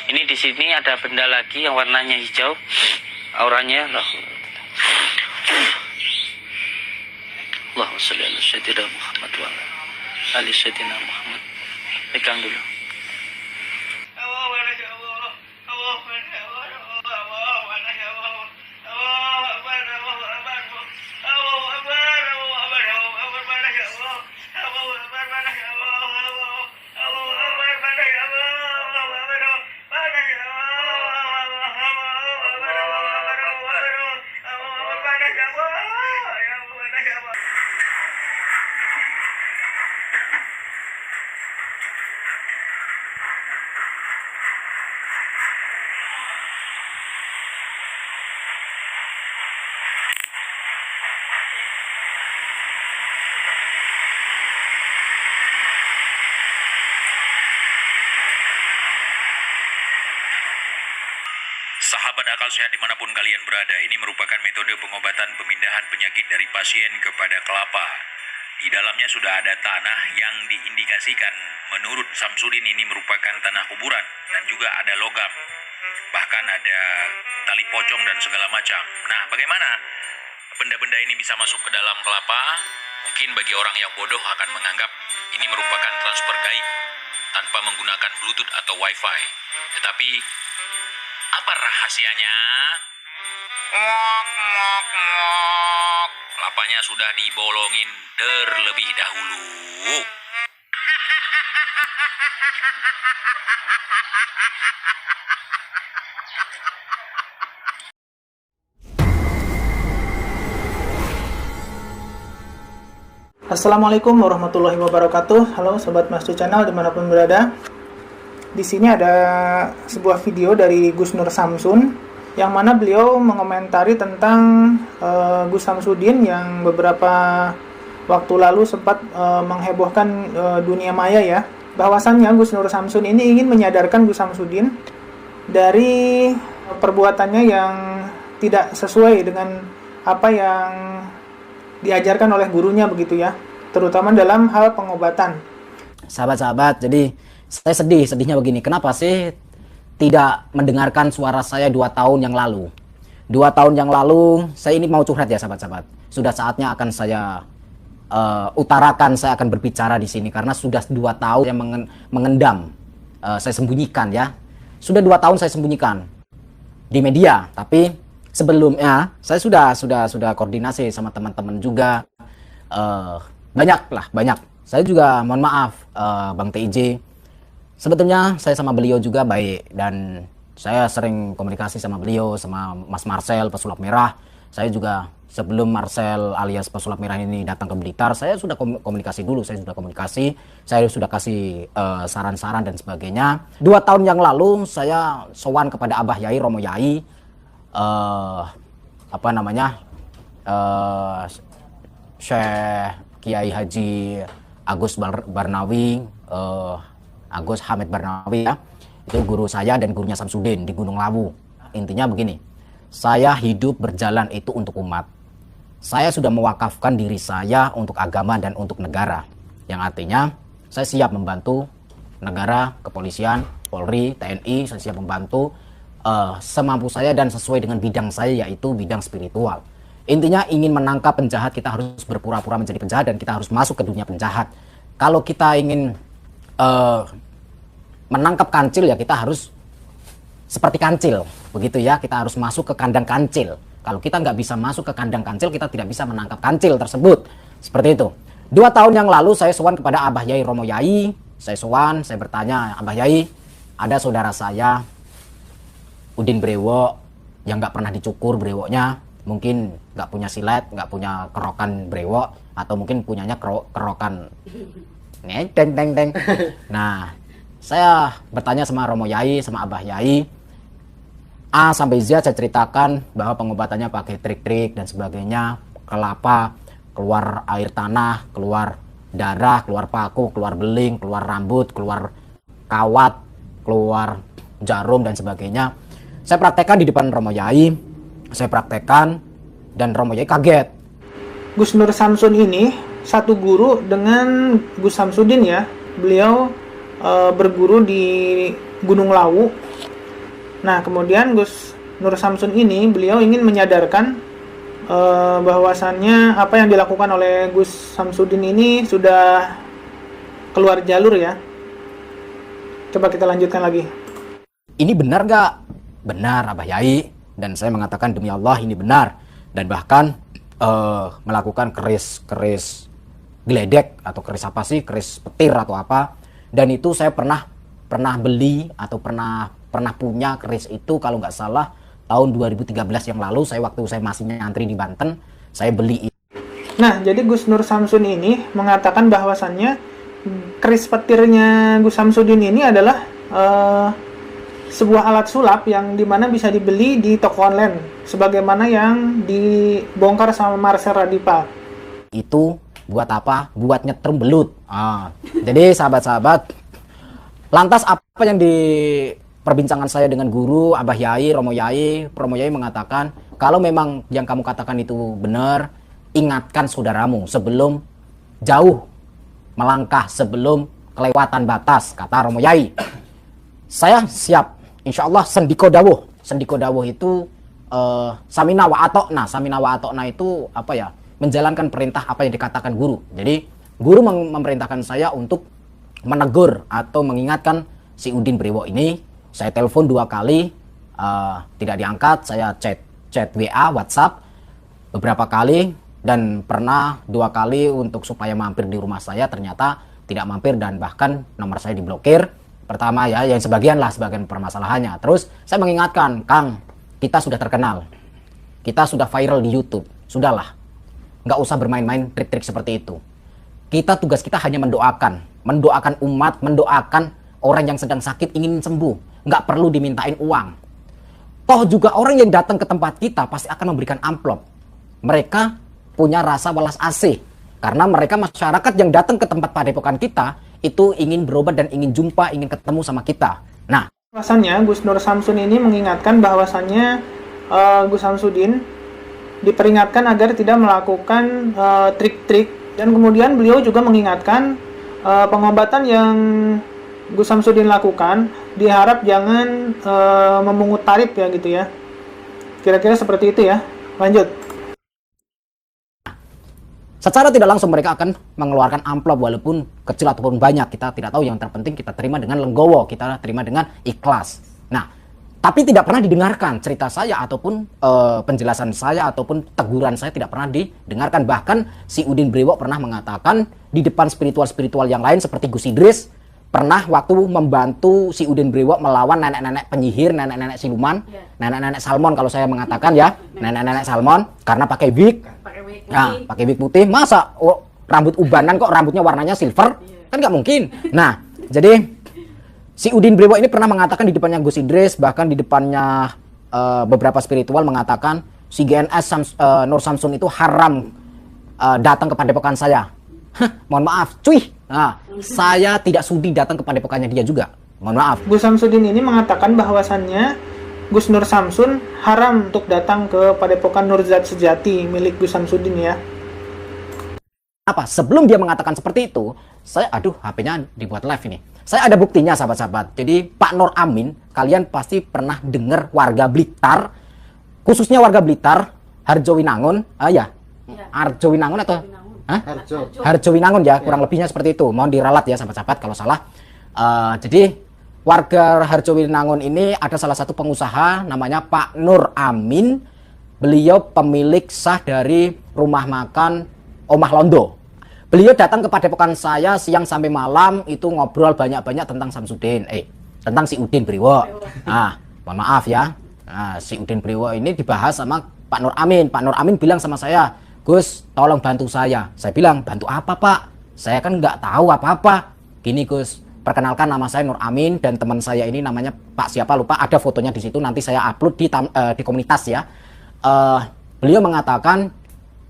Ini di sini ada benda lagi yang warnanya hijau. Auranya Allahumma sholli ala sayyidina Muhammad wa ala ali sayyidina Muhammad. Pegang dulu. Sahabat akal sehat dimanapun kalian berada, ini merupakan metode pengobatan pemindahan penyakit dari pasien kepada kelapa. Di dalamnya sudah ada tanah yang diindikasikan menurut Samsudin ini merupakan tanah kuburan dan juga ada logam. Bahkan ada tali pocong dan segala macam. Nah, bagaimana benda-benda ini bisa masuk ke dalam kelapa? Mungkin bagi orang yang bodoh akan menganggap ini merupakan transfer gaib tanpa menggunakan Bluetooth atau Wi-Fi. Tetapi apa rahasianya? Kelapanya sudah dibolongin terlebih dahulu. Assalamualaikum warahmatullahi wabarakatuh. Halo Sobat Masjid Channel dimanapun berada. Di sini ada sebuah video dari Gus Nur Samsun yang mana beliau mengomentari tentang Gus Samsudin yang beberapa waktu lalu sempat menghebohkan dunia maya ya. Bahwasannya Gus Nur Samsun ini ingin menyadarkan Gus Samsudin dari perbuatannya yang tidak sesuai dengan apa yang diajarkan oleh gurunya begitu ya, terutama dalam hal pengobatan. Sahabat-sahabat, jadi saya sedihnya begini, kenapa sih tidak mendengarkan suara saya 2 tahun yang lalu? 2 tahun yang lalu, saya ini mau curhat ya sahabat-sahabat. Sudah saatnya akan saya utarakan, saya akan berbicara di sini karena sudah 2 tahun yang mengendam, saya sembunyikan ya. Sudah 2 tahun saya sembunyikan di media, tapi sebelumnya saya sudah koordinasi sama teman-teman juga, banyak. Saya juga mohon maaf, Bang TIJ. Sebetulnya saya sama beliau juga baik dan saya sering komunikasi sama beliau, sama Mas Marcel Pesulap Merah. Saya juga sebelum Marcel alias Pesulap Merah ini datang ke Blitar, saya sudah komunikasi dulu, saya sudah kasih saran-saran dan sebagainya. 2 tahun yang lalu saya sowan kepada Abah Yai Romo Yai, Syekh Kiai Haji Agus Barnawi, Agus Hamid Barnawi ya. Itu guru saya dan gurunya Samsudin di Gunung Lawu. Intinya begini, saya hidup berjalan itu untuk umat. Saya sudah mewakafkan diri saya untuk agama dan untuk negara. Yang artinya saya siap membantu negara, kepolisian, Polri, TNI, saya siap membantu semampu saya dan sesuai dengan bidang saya, yaitu bidang spiritual. Intinya ingin menangkap penjahat, kita harus berpura-pura menjadi penjahat dan kita harus masuk ke dunia penjahat. Kalau kita ingin menangkap kancil ya kita harus seperti kancil, begitu ya, kita harus masuk ke kandang kancil. Kalau kita nggak bisa masuk ke kandang kancil, kita tidak bisa menangkap kancil tersebut. Seperti itu. 2 tahun yang lalu saya sowan kepada Abah Yai Romo Yai. Saya bertanya, Abah Yai, ada saudara saya Udin Brewok yang nggak pernah dicukur brewoknya, mungkin nggak punya silet, nggak punya kerokan brewok, atau mungkin punyanya kerokan teng. Nah, saya bertanya sama Romo Yai, sama Abah Yai, A sampai Z saya ceritakan bahwa pengobatannya pakai trik-trik dan sebagainya, kelapa, keluar air tanah, keluar darah, keluar paku, keluar beling, keluar rambut, keluar kawat, keluar jarum dan sebagainya. Saya praktekkan di depan Romo Yai, dan Romo Yai kaget. Gus Nur Samsun ini satu guru dengan Gus Samsudin ya. Beliau berguru di Gunung Lawu Nah, kemudian Gus Nur Samsun ini beliau ingin menyadarkan bahwasannya apa yang dilakukan oleh Gus Samsudin ini sudah keluar jalur ya. Coba kita lanjutkan lagi. Ini benar nggak? Benar, Abah Yai. Dan saya mengatakan demi Allah ini benar. Dan bahkan melakukan keris geledek atau keris apa sih? Keris petir atau apa. Dan itu saya pernah beli atau pernah punya keris itu kalau nggak salah tahun 2013 yang lalu. Waktu saya masih nyantri di Banten, saya beli. Nah, jadi Gus Nur Samsun ini mengatakan bahwasannya keris petirnya Gus Samsudin ini adalah sebuah alat sulap yang dimana bisa dibeli di toko online, sebagaimana yang dibongkar sama Marcel Radipa. Itu buat apa? Buat nyetrum belut. Jadi sahabat-sahabat, lantas apa yang di perbincangan saya dengan guru Abah Yai, Romo Yai mengatakan kalau memang yang kamu katakan itu benar, ingatkan saudaramu sebelum jauh melangkah, sebelum kelewatan batas, kata Romo Yai. Saya siap, insya Allah sendiko dawuh itu samina wa atokna itu apa ya, menjalankan perintah apa yang dikatakan guru. Jadi guru memerintahkan saya untuk menegur atau mengingatkan si Udin Brewo ini. Saya telepon 2 kali, tidak diangkat. Saya chat WA, WhatsApp beberapa kali, dan pernah 2 kali untuk supaya mampir di rumah saya, ternyata tidak mampir dan bahkan nomor saya diblokir. Pertama ya, yang sebagian permasalahannya. Terus saya mengingatkan, Kang, kita sudah terkenal, kita sudah viral di YouTube, sudahlah, nggak usah bermain-main trik-trik seperti itu. Tugas kita hanya mendoakan umat, mendoakan orang yang sedang sakit ingin sembuh. Nggak perlu dimintain uang. Toh juga orang yang datang ke tempat kita pasti akan memberikan amplop. Mereka punya rasa welas asih. Karena mereka masyarakat yang datang ke tempat padepokan kita itu ingin berobat dan ingin jumpa, ingin ketemu sama kita. Nah, Bahwasannya Gus Nur Samsun ini mengingatkan bahwasannya Gus Samsudin diperingatkan agar tidak melakukan trik-trik, dan kemudian beliau juga mengingatkan pengobatan yang Gus Samsudin lakukan diharap jangan memungut tarif ya gitu ya. Kira-kira seperti itu ya. Lanjut. secara tidak langsung mereka akan mengeluarkan amplop walaupun kecil ataupun banyak. Kita tidak tahu, yang terpenting kita terima dengan legowo, kita terima dengan ikhlas. Nah, tapi tidak pernah didengarkan cerita saya ataupun penjelasan saya ataupun teguran saya tidak pernah didengarkan. Bahkan si Udin Brewo pernah mengatakan di depan spiritual-spiritual yang lain seperti Gus Idris pernah waktu membantu si Udin Brewo melawan nenek-nenek penyihir, nenek-nenek siluman, nenek-nenek salmon kalau saya mengatakan ya, nenek-nenek salmon karena pakai wig. Nah, pakai wig putih, masa rambut ubanan kok rambutnya warnanya silver? Kan nggak mungkin. Nah, jadi si Udin Brewo ini pernah mengatakan di depannya Gus Idris, bahkan di depannya beberapa spiritual mengatakan si GNS Nur Samsun itu haram datang ke padepokan saya. Mohon maaf, cuy. Nah, saya tidak sudi datang ke padepokannya dia juga. Mohon maaf. Gus Samsudin ini mengatakan bahwasannya Gus Nur Samsun haram untuk datang ke padepokan Nurzat Sejati milik Gus Samsudin ya. Apa? Sebelum dia mengatakan seperti itu, saya HP-nya dibuat live ini. Saya ada buktinya sahabat-sahabat. Jadi Pak Nur Amin, kalian pasti pernah dengar warga Blitar, khususnya warga Blitar, Harjowinangun, Harjowinangun atau Harjowinangun ya, kurang lebihnya seperti itu. Mohon diralat ya sahabat-sahabat kalau salah. Jadi warga Harjowinangun ini ada salah satu pengusaha namanya Pak Nur Amin. Beliau pemilik sah dari rumah makan Omah Londo. Beliau datang ke padepokan saya siang sampai malam itu ngobrol banyak-banyak tentang Samsudin, tentang si Udin Brewo. Nah, mohon maaf ya. Nah, si Udin Brewo ini dibahas sama Pak Nur Amin. Pak Nur Amin bilang sama saya, Gus, tolong bantu saya. Saya bilang, bantu apa Pak? Saya kan nggak tahu apa-apa. Gini Gus, perkenalkan nama saya Nur Amin dan teman saya ini namanya Pak siapa lupa. Ada fotonya di situ. Nanti saya upload di komunitas ya. Beliau mengatakan,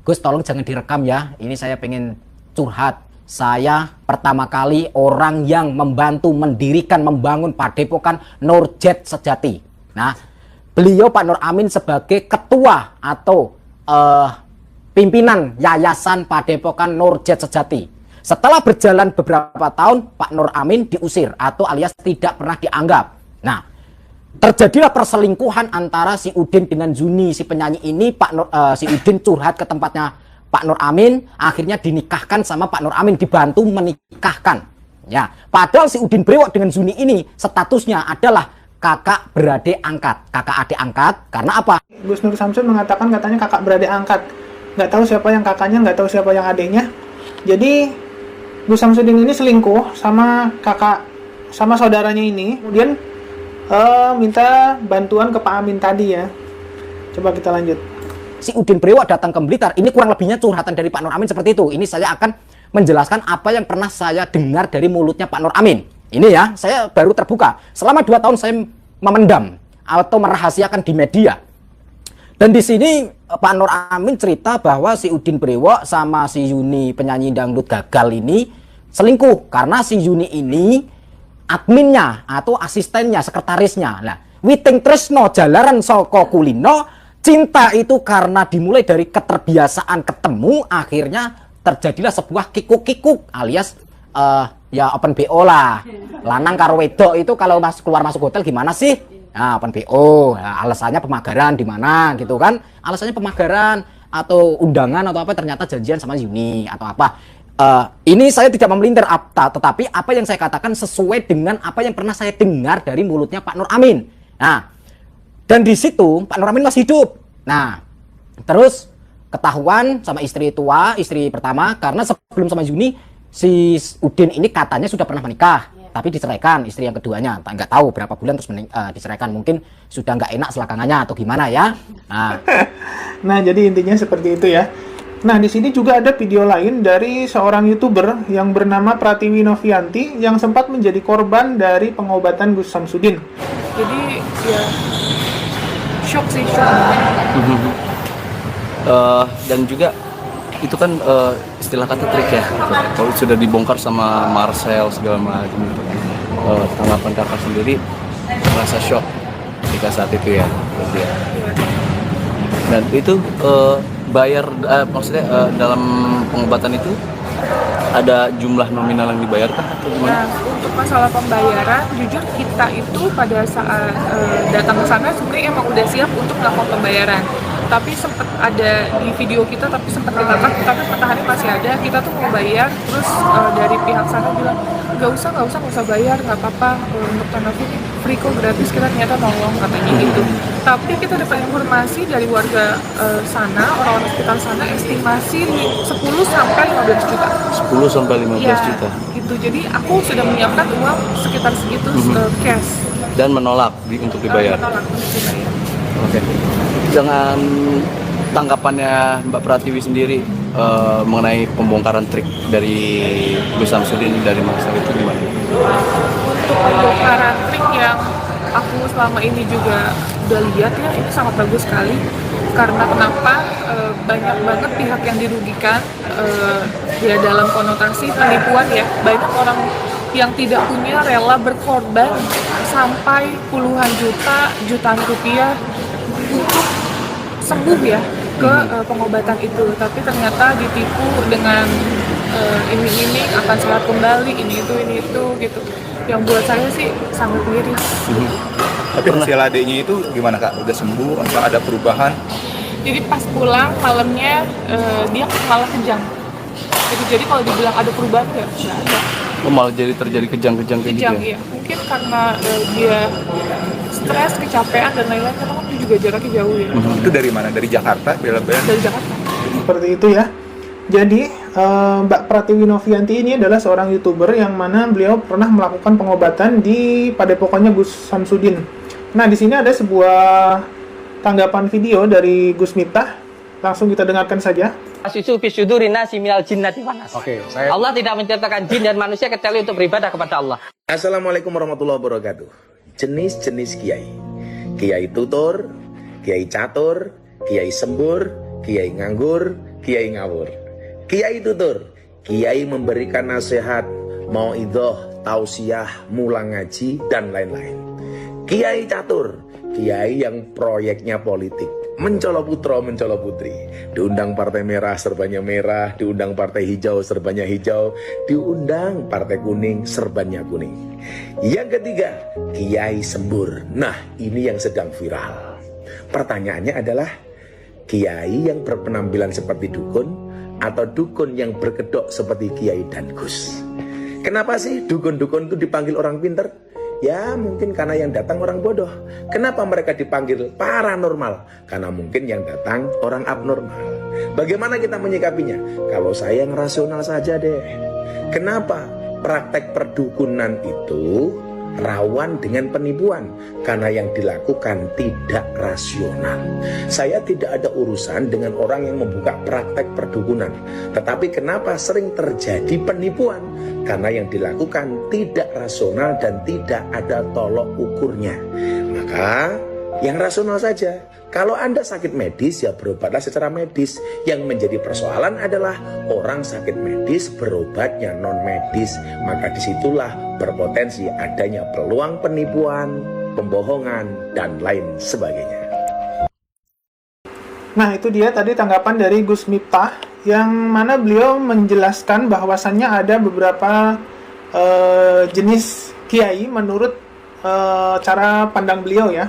Gus tolong jangan direkam ya. Ini saya pengen curhat. Saya pertama kali orang yang membantu mendirikan, membangun padepokan Nurjat Sejati. Nah, beliau Pak Nur Amin sebagai ketua atau pimpinan Yayasan Padepokan Nurjat Sejati. Setelah berjalan beberapa tahun, Pak Nur Amin diusir atau alias tidak pernah dianggap. Nah, terjadilah perselingkuhan antara si Udin dengan Zuni, si penyanyi ini. Si Udin curhat ke tempatnya Pak Nur Amin, akhirnya dinikahkan sama Pak Nur Amin, dibantu menikahkan. Ya, padahal si Udin Brewok dengan Zuni ini statusnya adalah kakak beradik angkat, kakak adik angkat. Karena apa? Gus Nur Samsun mengatakan katanya kakak beradik angkat. Nggak tahu siapa yang kakaknya, nggak tahu siapa yang adiknya. Jadi Gus Samsudin ini selingkuh sama saudaranya ini. Kemudian minta bantuan ke Pak Amin tadi ya. Coba kita lanjut. Si Udin Brewok datang ke Blitar. Ini kurang lebihnya curhatan dari Pak Nur Amin seperti itu. Ini saya akan menjelaskan apa yang pernah saya dengar dari mulutnya Pak Nur Amin. Ini ya, saya baru terbuka. Selama 2 tahun saya memendam atau merahasiakan di media. Dan di sini Pak Nur Amin cerita bahwa si Udin Brewok sama si Yuni penyanyi dangdut gagal ini selingkuh. Karena si Yuni ini adminnya atau asistennya, sekretarisnya. Nah, Witing Tresno jalaran soko kulino, cinta itu karena dimulai dari keterbiasaan ketemu, akhirnya terjadilah sebuah kikuk-kikuk alias ya open BO lah. Lanang karo wedok itu kalau keluar masuk hotel gimana sih? Nah, open BO. Nah, alasannya pemagaran di mana gitu kan? Alasannya pemagaran atau undangan atau apa, ternyata janjian sama Yuni atau apa. Ini saya tidak memelintir, tetapi apa yang saya katakan sesuai dengan apa yang pernah saya dengar dari mulutnya Pak Nur Amin. Nah, dan di situ Pak Nur Amin masih hidup. Nah, terus ketahuan sama istri tua, istri pertama, karena sebelum sama Yuni si Udin ini katanya sudah pernah menikah, tapi diceraikan istri yang keduanya. Nggak tahu berapa bulan terus diceraikan, mungkin sudah nggak enak selakangannya atau gimana ya. Nah, jadi intinya seperti itu ya. Nah, di sini juga ada video lain dari seorang YouTuber yang bernama Pratiwi Novianti yang sempat menjadi korban dari pengobatan Gus Samsudin. Jadi ya shock sih, shock. Dan juga itu kan istilah kata trik ya. Kalau sudah dibongkar sama Marcel segala macam itu, tanggapan kakak sendiri merasa shock ketika saat itu ya. Dan itu bayar, maksudnya dalam pengobatan itu ada jumlah nominal yang dibayarkah atau gimana? Nah, untuk masalah pembayaran, jujur kita itu pada saat datang ke sana sebenarnya emang udah siap untuk melakukan pembayaran. Tapi sempat ada di video kita, tapi sempat ditangkap, tapi matahari masih ada. Kita tuh mau bayar, terus dari pihak sana bilang nggak usah bayar, nggak apa-apa, untuk tanah ini free kok, gratis, kita ternyata nolong katanya gitu. Tapi kita dapat informasi dari warga sana, orang-orang sekitar sana, estimasi 10 sampai 15 juta. 10 sampai 15 ya, juta. Gitu. Jadi aku sudah menyiapkan uang sekitar segitu cash. Dan menolak untuk dibayar. Menolak untuk dibayar. Oke. Dengan tanggapannya Mbak Pratiwi sendiri mengenai pembongkaran trik dari Gus Samsudin dari Marcel itu gimana? Untuk pembongkaran trik yang aku selama ini juga udah lihat ya, ini sangat bagus sekali. Karena kenapa? Banyak banget pihak yang dirugikan ya dalam konotasi penipuan ya. Banyak orang yang tidak punya rela berkorban sampai puluhan jutaan rupiah untuk sembuh ya ke pengobatan itu, tapi ternyata ditipu dengan ini akan sehat kembali, ini itu gitu. Yang buat saya sih sangat miris. Tapi hasil adiknya itu gimana Kak? Udah sembuh atau ada perubahan? Jadi pas pulang malamnya dia malah kejang. Jadi kalau dibilang ada perubahan nggak ada. Oh, malah jadi terjadi kejang-kejang kayak gitu ya? Iya. Mungkin karena dia stres, kecapean dan lain-lain, karena kan juga jaraknya jauh ya. Itu dari mana? Dari Jakarta? Dari Jakarta. Seperti itu ya. Jadi Mbak Pratiwi Novianti ini adalah seorang YouTuber yang mana beliau pernah melakukan pengobatan di padepokannya Gus Samsudin. Nah, di sini ada sebuah tanggapan video dari Gus Miftah. Langsung kita dengarkan saja. Allah tidak menciptakan jin dan manusia kecuali untuk beribadah kepada Allah. Assalamualaikum warahmatullahi wabarakatuh. Jenis-jenis kiai. Kiai tutur, kiai catur, kiai sembur, kiai nganggur, kiai ngawur. Kiai tutur, kiai memberikan nasihat, mauidhah, tausiah, mulang ngaji dan lain-lain. Kiai catur, kiai yang proyeknya politik. mencolo putro, mencolo putri. Diundang partai merah, serbannya merah. Diundang partai hijau, serbannya hijau. Diundang partai kuning, serbannya kuning. Yang ketiga, Kiai Sembur. Nah, ini yang sedang viral. Pertanyaannya adalah, kiai yang berpenampilan seperti dukun atau dukun yang berkedok seperti Kiai dan Gus? Kenapa sih dukun-dukun itu dipanggil orang pinter? Ya mungkin karena yang datang orang bodoh. Kenapa mereka dipanggil paranormal? Karena mungkin yang datang orang abnormal. Bagaimana kita menyikapinya? Kalau saya yang rasional saja deh. Kenapa praktek perdukunan itu rawan dengan penipuan? Karena yang dilakukan tidak rasional. Saya tidak ada urusan dengan orang yang membuka praktek perdukunan. Tetapi kenapa sering terjadi penipuan? Karena yang dilakukan tidak rasional dan tidak ada tolok ukurnya. Maka yang rasional saja. Kalau Anda sakit medis, ya berobatlah secara medis. Yang menjadi persoalan adalah orang sakit medis berobatnya non medis. Maka disitulah berpotensi adanya peluang penipuan, pembohongan, dan lain sebagainya. Nah, itu dia tadi tanggapan dari Gus Miftah, yang mana beliau menjelaskan bahwasannya ada beberapa jenis kiai menurut cara pandang beliau ya.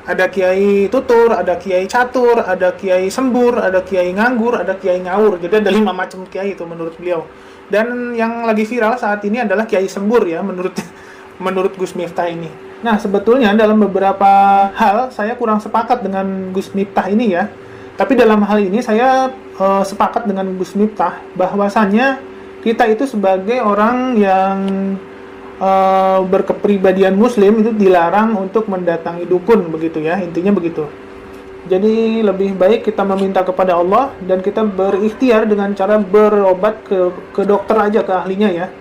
Ada kiai tutur, ada kiai catur, ada kiai sembur, ada kiai nganggur, ada kiai ngawur. Jadi ada 5 macam kiai itu menurut beliau. Dan yang lagi viral saat ini adalah kiai sembur ya menurut Gus Miftah ini. Nah, sebetulnya dalam beberapa hal saya kurang sepakat dengan Gus Miftah ini ya. Tapi dalam hal ini saya sepakat dengan Gus Miftah bahwasannya kita itu sebagai orang yang berkepribadian muslim itu dilarang untuk mendatangi dukun, begitu ya, intinya begitu. Jadi lebih baik kita meminta kepada Allah dan kita berikhtiar dengan cara berobat ke dokter aja, ke ahlinya ya,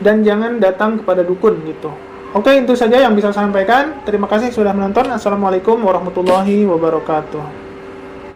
dan jangan datang kepada dukun gitu. Oke, itu saja yang bisa saya sampaikan. Terima kasih sudah menonton. Assalamualaikum warahmatullahi wabarakatuh.